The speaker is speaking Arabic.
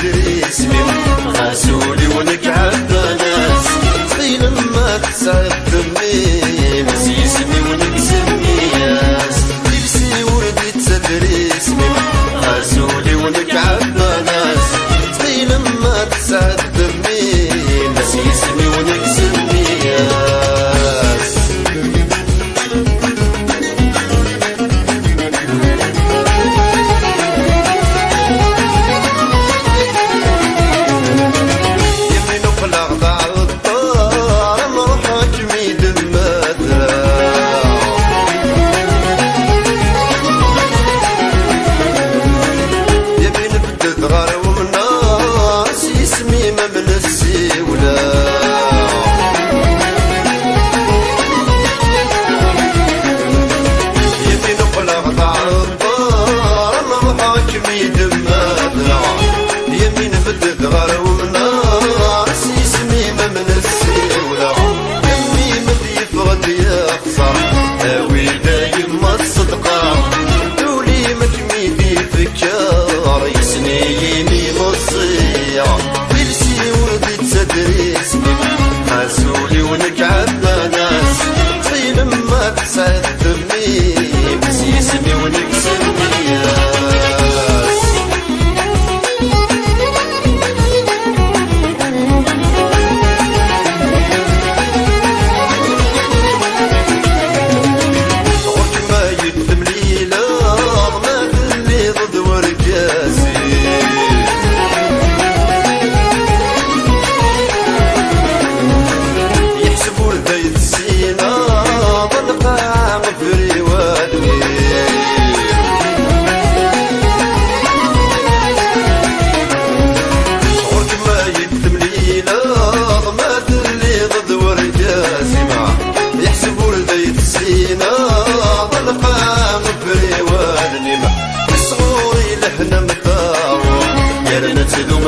تدري اسمي غاسولي ونقعد ناس تخيل ما تسعد دمي نسي اسمي ونقسمي ياس لبسي وردي تدري اسمي غاسولي ونقعد ناس تخيل ما تسعد دمي نسي اسمي ونقسمي ياس غاسولي ونقعد ناس تخيل ما تسعد دمي نسي اسمي ونقسمي ياس غرك ما يدم ليلة ما اللي ضد ورقاسي صغوري لحنا مطاوع يا رنا تدوم